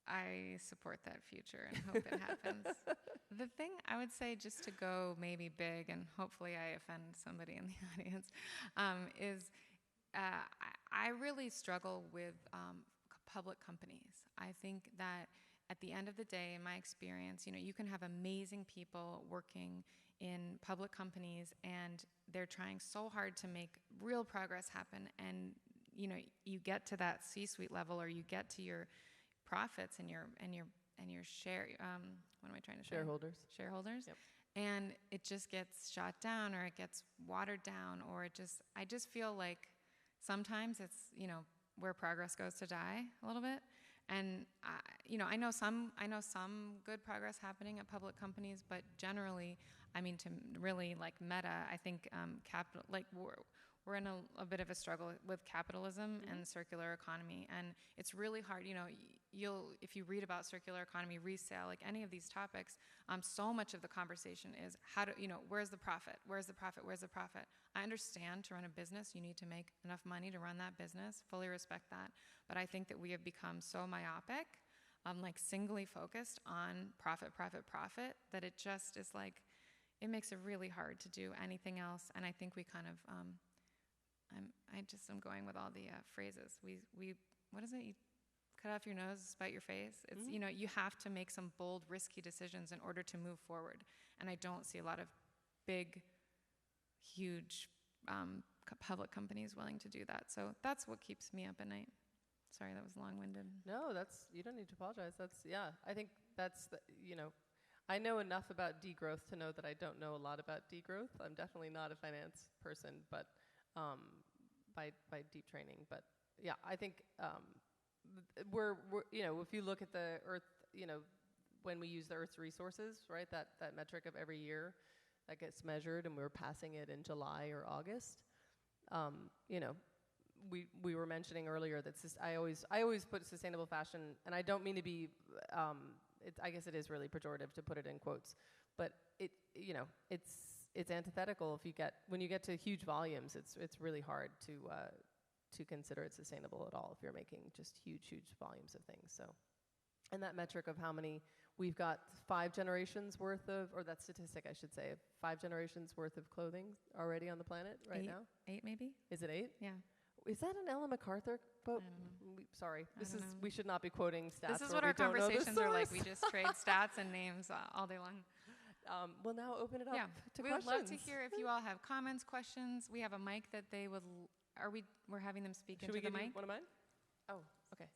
I support that future and hope it happens. The thing I would say, just to go maybe big, and hopefully I offend somebody in the audience, is I really struggle with public companies. I think that at the end of the day, in my experience, you can have amazing people working in public companies, and they're trying so hard to make real progress happen, and you get to that C-suite level, or you get to your profits and your share. What am I trying to say? Shareholders. Yep. And it just gets shot down, or it gets watered down, or I just feel like sometimes it's where progress goes to die a little bit. And I know some good progress happening at public companies, but generally, to really meta, I think capital, we're in a bit of a struggle with capitalism and the circular economy, and it's really hard. If you read about circular economy, resale, any of these topics, so much of the conversation is where's the profit? Where's the profit? Where's the profit? I understand to run a business, you need to make enough money to run that business. Fully respect that. But I think that we have become so myopic, singly focused on profit, that it just is it makes it really hard to do anything else. And I think we kind of, I'm going with all the phrases. We what is it? You cut off your nose, spite your face. It's, you have to make some bold, risky decisions in order to move forward. And I don't see a lot of big, huge public companies willing to do that. So that's what keeps me up at night. Sorry, that was long-winded. No, you don't need to apologize. I think I know enough about degrowth to know that I don't know a lot about degrowth. I'm definitely not a finance person, but by deep training. But yeah, I think we're if you look at the Earth, when we use the Earth's resources, right, that metric of every year that gets measured, and we're passing it in July or August. We were mentioning earlier that I always put sustainable fashion, and I don't mean to be. I guess it is really pejorative to put it in quotes, but it's antithetical. When you get to huge volumes, it's really hard to consider it sustainable at all if you're making just huge volumes of things. So, and that metric of how many we've got 5 generations worth of, or that statistic I should say, 5 generations worth of clothing already on the planet right now. 8 maybe. Is it 8? Yeah. Is that an Ellen MacArthar quote? Sorry, we should not be quoting stats. This is what our conversations are like. We just trade stats and names all day long. We'll now open it up to questions. We would love to hear if you all have comments, questions. We have a mic that they would. We're having them speak into the mic. Should we give one of mine? Oh, okay.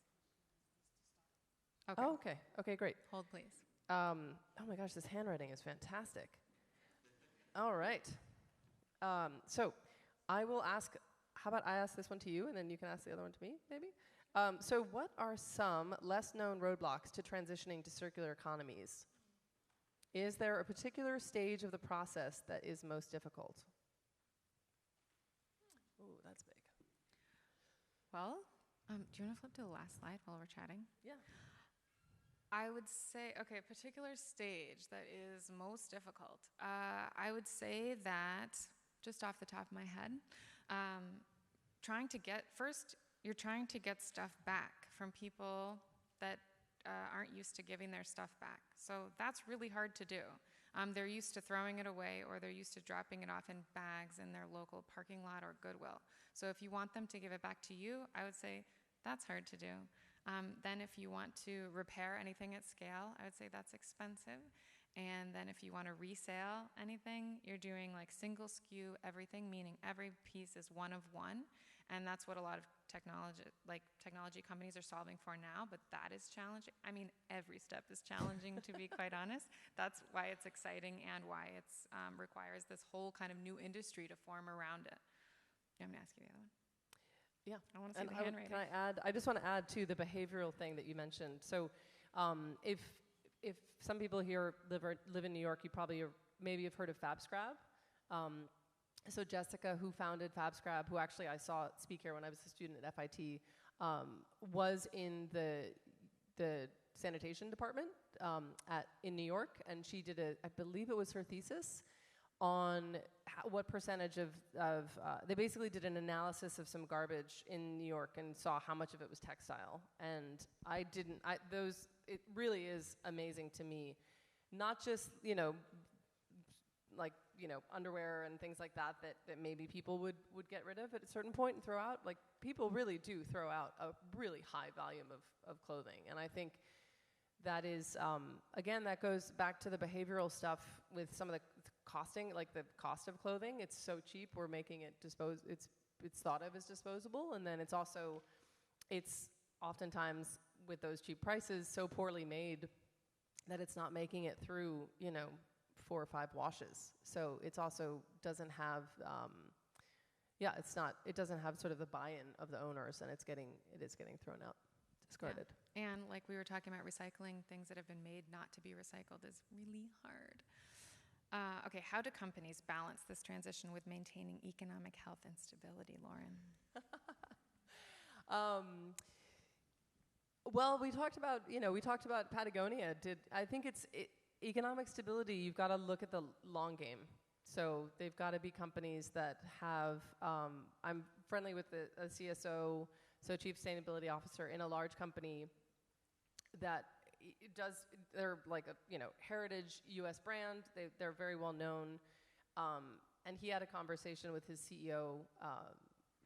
Okay. Oh, okay. Okay, great. Hold, please. Oh my gosh, this handwriting is fantastic. All right. So I will ask. How about I ask this one to you, and then you can ask the other one to me, maybe? So what are some less known roadblocks to transitioning to circular economies? Is there a particular stage of the process that is most difficult? Ooh, that's big. Well, do you want to flip to the last slide while we're chatting? Yeah. I would say, okay, a particular stage that is most difficult. I would say that, just off the top of my head, you're trying to get stuff back from people that aren't used to giving their stuff back. So that's really hard to do. They're used to throwing it away, or they're used to dropping it off in bags in their local parking lot or Goodwill. So if you want them to give it back to you, I would say that's hard to do. Then if you want to repair anything at scale, I would say that's expensive. And then if you want to resale anything, you're doing like single SKU everything, meaning every piece is one of one. And that's what a lot of technology companies are solving for now, but that is challenging. I mean, every step is challenging, to be quite honest. That's why it's exciting and why it requires this whole kind of new industry to form around it. I'm going to ask you the other one. Yeah, I want to see the handwriting. Can I add? I just want to add to the behavioral thing that you mentioned. So, if some people here live in New York, you probably maybe have heard of FabScrab. So Jessica, who founded FabScrab, who actually I saw speak here when I was a student at FIT, was in the sanitation department in New York, and she did I believe it was her thesis on what percentage of they basically did an analysis of some garbage in New York and saw how much of it was textile. And it really is amazing to me, not just, underwear and things like that maybe people would get rid of at a certain point and throw out. Like, people really do throw out a really high volume of clothing. And I think that is, again, that goes back to the behavioral stuff with some of the costing, like the cost of clothing. It's so cheap, we're making it it's thought of as disposable. And then it's oftentimes with those cheap prices so poorly made that it's not making it through, 4 or 5 washes. So it's also doesn't have, it doesn't have sort of the buy-in of the owners, and it is getting thrown out, discarded. Yeah. And like we were talking about recycling, things that have been made not to be recycled is really hard. Okay, how do companies balance this transition with maintaining economic health and stability, Lauren? Well, we talked about Patagonia. I think economic stability, you've got to look at the long game. So they've got to be companies that have, I'm friendly with a CSO, so Chief Sustainability Officer in a large company that they're like a heritage U.S. brand. They're very well known. And he had a conversation with his CEO,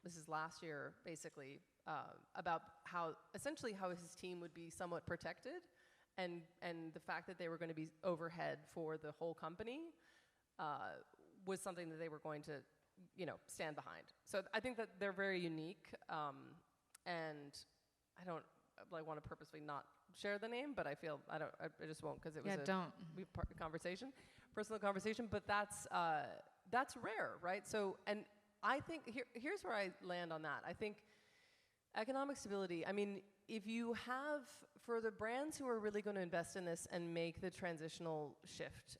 this is last year, basically, about how his team would be somewhat protected, and the fact that they were going to be overhead for the whole company was something that they were going to, stand behind. So I think that they're very unique, and I don't want to purposely not share the name, but I just won't, because it was personal conversation. But that's rare, right? So, and I think here's where I land on that. I think economic stability, I mean, if you have, for the brands who are really going to invest in this and make the transitional shift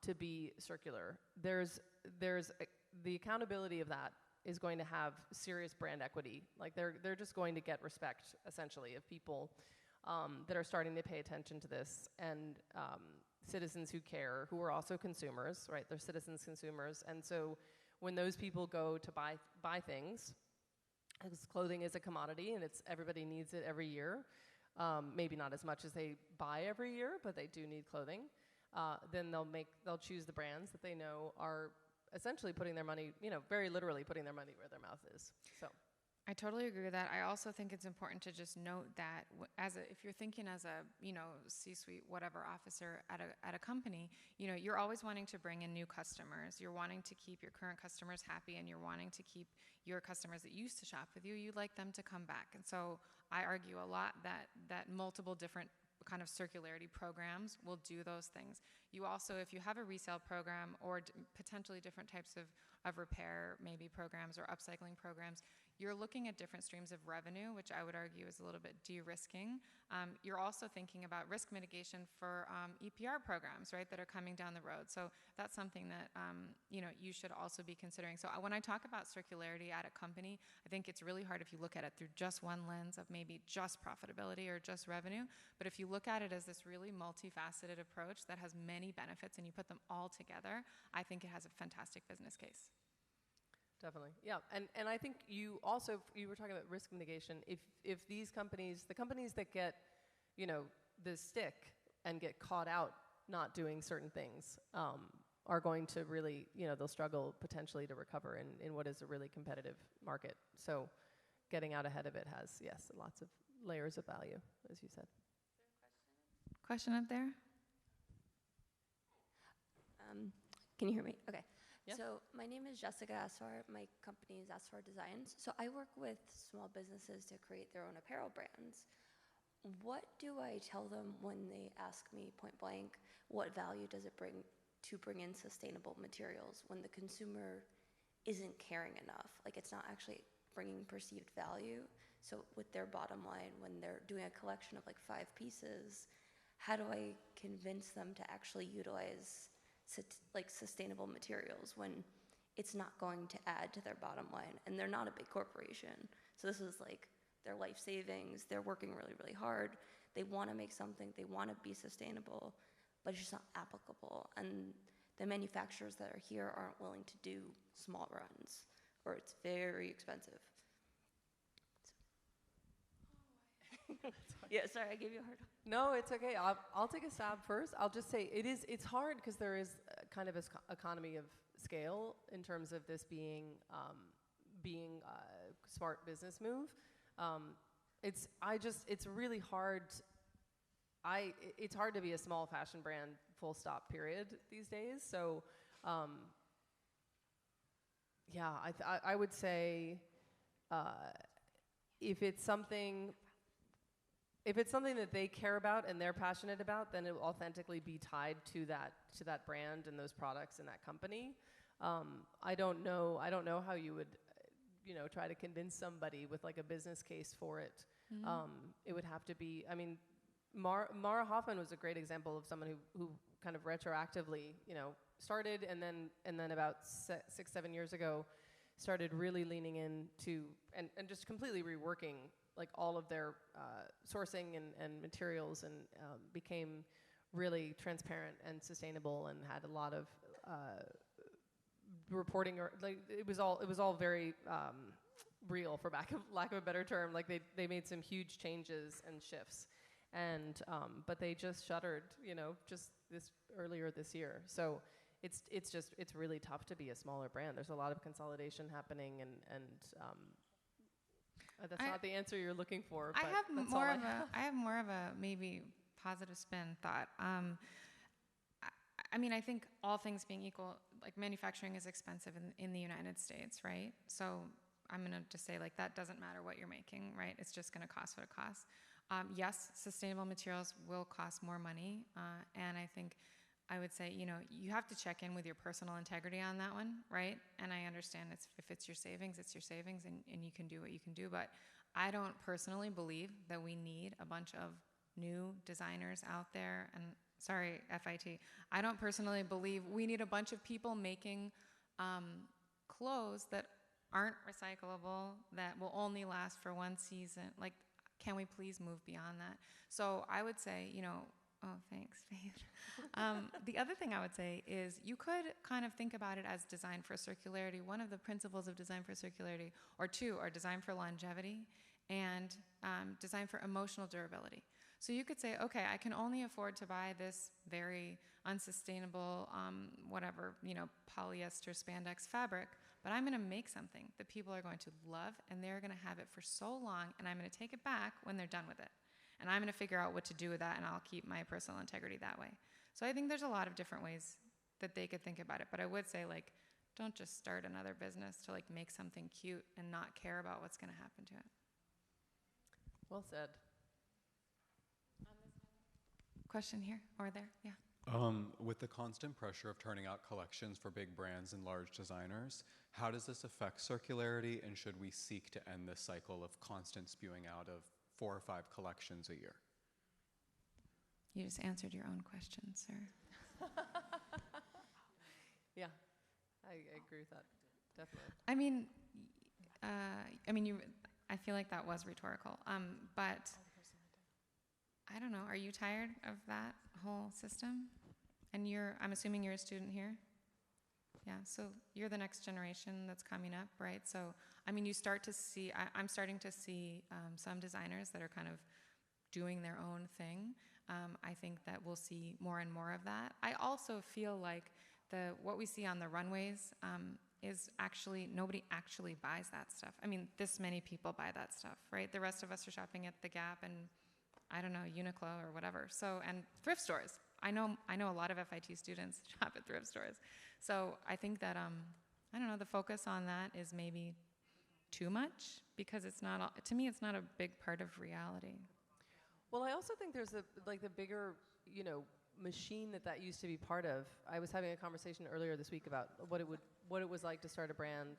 to be circular, there's the accountability of that is going to have serious brand equity. Like, they're just going to get respect, essentially, of people that are starting to pay attention to this, and citizens who care, who are also consumers, right? They're citizens, consumers. And so when those people go to buy things, because clothing is a commodity and everybody needs it every year, maybe not as much as they buy every year, but they do need clothing, then they'll choose the brands that they know are essentially putting their money, very literally putting their money where their mouth is. So I totally agree with that. I also think it's important to just note that if you're thinking as a, C-suite, whatever officer at a company, you're always wanting to bring in new customers. You're wanting to keep your current customers happy, and you're wanting to keep your customers that used to shop with you, you'd like them to come back. And so I argue a lot that multiple different kind of circularity programs will do those things. You also, if you have a resale program or potentially different types of repair, maybe programs or upcycling programs, you're looking at different streams of revenue, which I would argue is a little bit de-risking. You're also thinking about risk mitigation for EPR programs, right, that are coming down the road. So that's something that you should also be considering. So when I talk about circularity at a company, I think it's really hard if you look at it through just one lens of maybe just profitability or just revenue. But if you look at it as this really multifaceted approach that has many benefits and you put them all together, I think it has a fantastic business case. Definitely, yeah, and I think you were talking about risk mitigation. If these companies, the companies that get, the stick and get caught out not doing certain things, are going to really, they'll struggle potentially to recover in what is a really competitive market. So, getting out ahead of it has, yes, lots of layers of value, as you said. Question up there? Can you hear me? Okay. Yeah. So my name is Jessica Asfar. My company is Asfar Designs. So I work with small businesses to create their own apparel brands. What do I tell them when they ask me point blank, what value does it bring to bring in sustainable materials when the consumer isn't caring enough? Like, it's not actually bringing perceived value. So with their bottom line, when they're doing a collection of like 5 pieces, how do I convince them to actually utilize sustainable materials when it's not going to add to their bottom line? And they're not a big corporation. So this is like their life savings. They're working really, really hard. They want to make something. They want to be sustainable, but it's just not applicable. And the manufacturers that are here aren't willing to do small runs, or it's very expensive. Yeah, sorry, I gave you a hard time. No, it's okay. I'll take a stab first. I'll just say it's hard because there is kind of an economy of scale in terms of this being a smart business move. It's really hard. It's hard to be a small fashion brand, full stop, period, these days. So, yeah, I would say if it's something that they care about and they're passionate about, then it will authentically be tied to that brand and those products and that company. I don't know how you would, try to convince somebody with like a business case for it. Mm-hmm. It would have to be. I mean, Mara Hoffman was a great example of someone who kind of retroactively, started and then about 6-7 years ago started really leaning into and just completely reworking like all of their sourcing and materials, and became really transparent and sustainable, and had a lot of reporting, or like it was all very real, for lack of a better term. Like they made some huge changes and shifts, and but they just shuttered, just earlier this year. So it's really tough to be a smaller brand. There's a lot of consolidation happening, and that's not the answer you're looking for. But I have more of a maybe positive spin thought. I mean, I think all things being equal, like manufacturing is expensive in the United States, right? So I'm going to just say like that doesn't matter what you're making, right? It's just going to cost what it costs. Yes, sustainable materials will cost more money, and I think I would say, you have to check in with your personal integrity on that one, right? And I understand if it's your savings, it's your savings, and you can do what you can do. But I don't personally believe that we need a bunch of new designers out there. And sorry, FIT. I don't personally believe we need a bunch of people making clothes that aren't recyclable, that will only last for one season. Like, can we please move beyond that? So I would say, oh, thanks, Faith. The other thing I would say is you could kind of think about it as design for circularity. One of the principles of design for circularity, or two, are design for longevity and design for emotional durability. So you could say, okay, I can only afford to buy this very unsustainable, polyester spandex fabric, but I'm going to make something that people are going to love, and they're going to have it for so long, and I'm going to take it back when they're done with it. And I'm going to figure out what to do with that, and I'll keep my personal integrity that way. So I think there's a lot of different ways that they could think about it. But I would say, like, don't just start another business to, like, make something cute and not care about what's going to happen to it. Well said. Question here or there? Yeah. With the constant pressure of turning out collections for big brands and large designers, how does this affect circularity, and should we seek to end this cycle of constant spewing out of 4 or 5 collections a year? You just answered your own question, sir. Yeah, I agree with that, definitely. I feel like that was rhetorical. But I don't know. Are you tired of that whole system? And I'm assuming you're a student here? Yeah, so you're the next generation that's coming up, right? So, you start to see, I'm starting to see some designers that are kind of doing their own thing. I think that we'll see more and more of that. I also feel like what we see on the runways is actually, nobody actually buys that stuff. This many people buy that stuff, right? The rest of us are shopping at the Gap and, I don't know, Uniqlo or whatever. So, and thrift stores. I know a lot of FIT students shop at thrift stores. So I think that, the focus on that is maybe too much, because to me, it's not a big part of reality. Well, I also think there's the bigger, machine that used to be part of. I was having a conversation earlier this week about what it was like to start a brand,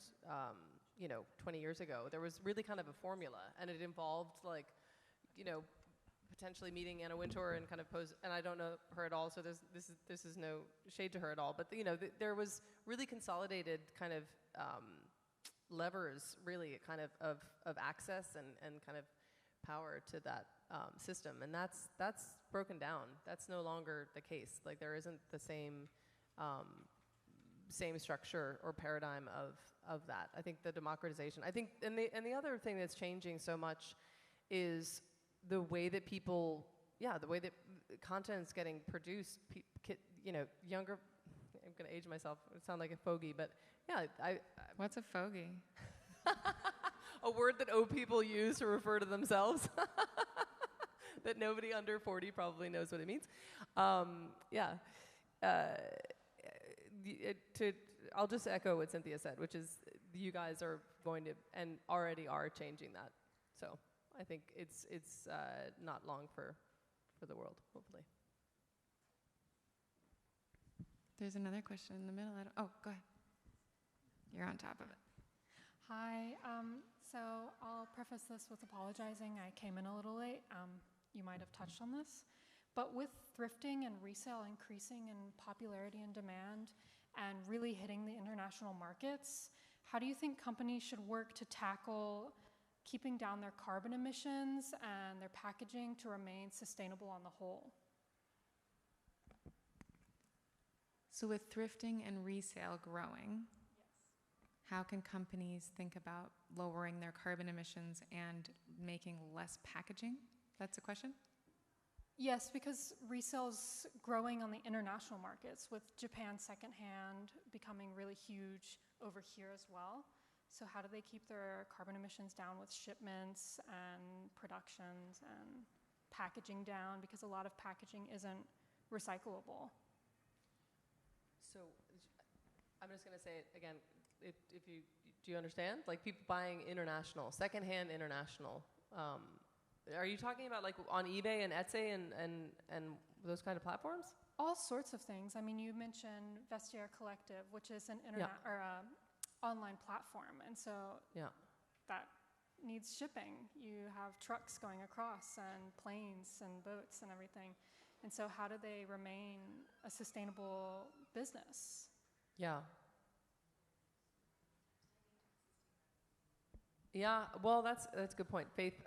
20 years ago. There was really kind of a formula, and it involved potentially meeting Anna Wintour and kind of pose. And I don't know her at all, so this is no shade to her at all. But there was really consolidated kind of levers, really kind of access and kind of power to that system, and that's broken down. That's no longer the case. Like, there isn't the same structure or paradigm of that. I think the democratization. I think, and the other thing that's changing so much is the way that the way that content's getting produced. Younger. I'm gonna age myself. It sounds like a fogey, but yeah, What's a fogey? A word that old people use to refer to themselves. That nobody under 40 probably knows what it means. I'll just echo what Cynthia said, which is you guys are going to and already are changing that. So I think it's not long for the world, hopefully. There's another question in the middle. Oh, go ahead. You're on top of it. Hi. So I'll preface this with apologizing. I came in a little late. You might have touched on this. But with thrifting and resale increasing in popularity and demand and really hitting the international markets, how do you think companies should work to tackle keeping down their carbon emissions and their packaging to remain sustainable on the whole? So with thrifting and resale growing, how can companies think about lowering their carbon emissions and making less packaging? That's a question? Yes, because resale's growing on the international markets, with Japan secondhand becoming really huge over here as well. So how do they keep their carbon emissions down with shipments and productions and packaging down? Because a lot of packaging isn't recyclable. So I'm just going to say it again. Do you understand? Like, people buying international, secondhand international. Are you talking about like on eBay and Etsy and those kind of platforms? All sorts of things. I mean, you mentioned Vestiaire Collective, which is an internet or online platform, and so that needs shipping. You have trucks going across and planes and boats and everything. And so how do they remain a sustainable business? Yeah. Yeah, well, that's a good point. Faith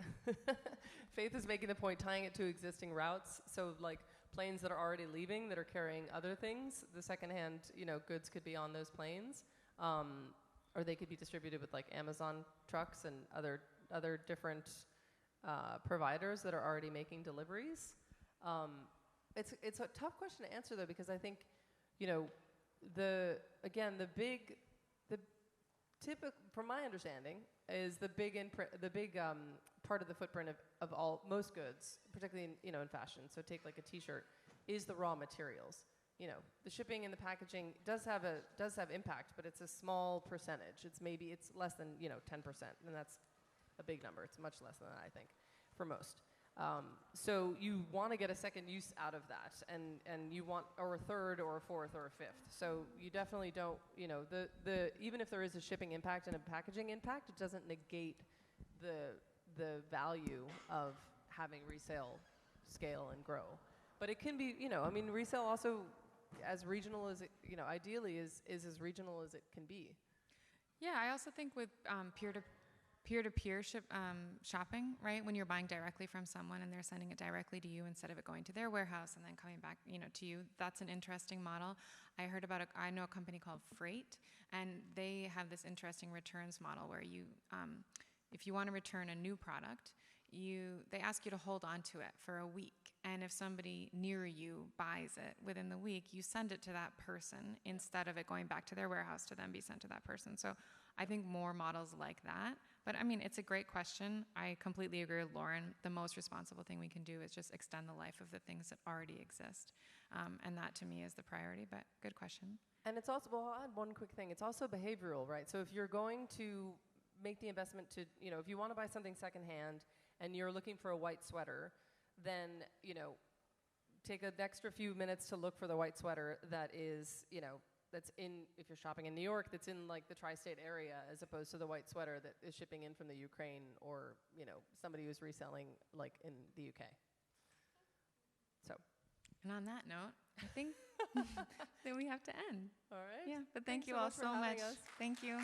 is making the point, tying it to existing routes. So like planes that are already leaving that are carrying other things, the secondhand, goods could be on those planes, or they could be distributed with like Amazon trucks and other different providers that are already making deliveries. It's a tough question to answer though, because I think, the from my understanding, is the big part of the footprint of most goods, particularly in fashion. So take like a T-shirt, is the raw materials. The shipping and the packaging does have impact, but it's a small percentage. It's less than 10%, and that's a big number. It's much less than that, I think, for most. So you want to get a second use out of that, and you want, or a third, or a fourth, or a fifth. So you definitely don't, even if there is a shipping impact and a packaging impact, it doesn't negate the value of having resale scale and grow. But it can be, resale also, as regional as it, ideally is as regional as it can be. Yeah, I also think with peer-to-peer shopping, right? When you're buying directly from someone and they're sending it directly to you instead of it going to their warehouse and then coming back, to you, that's an interesting model. I know a company called Freight, and they have this interesting returns model where you, if you want to return a new product, they ask you to hold on to it for a week. And if somebody near you buys it within the week, you send it to that person instead of it going back to their warehouse to then be sent to that person. So I think more models like that. But it's a great question. I completely agree with Lauren. The most responsible thing we can do is just extend the life of the things that already exist. And that to me is the priority, but good question. And it's also, well, I'll add one quick thing. It's also behavioral, right? So if you're going to make the investment to, if you want to buy something secondhand and you're looking for a white sweater, then, take an extra few minutes to look for the white sweater that is, that's in, if you're shopping in New York, that's in like the tri-state area, as opposed to the white sweater that is shipping in from the Ukraine, or, somebody who's reselling like in the UK. So. And on that note, I think then we have to end. All right. Yeah, but thank Thanks you so all much for so having much. us. Thank you.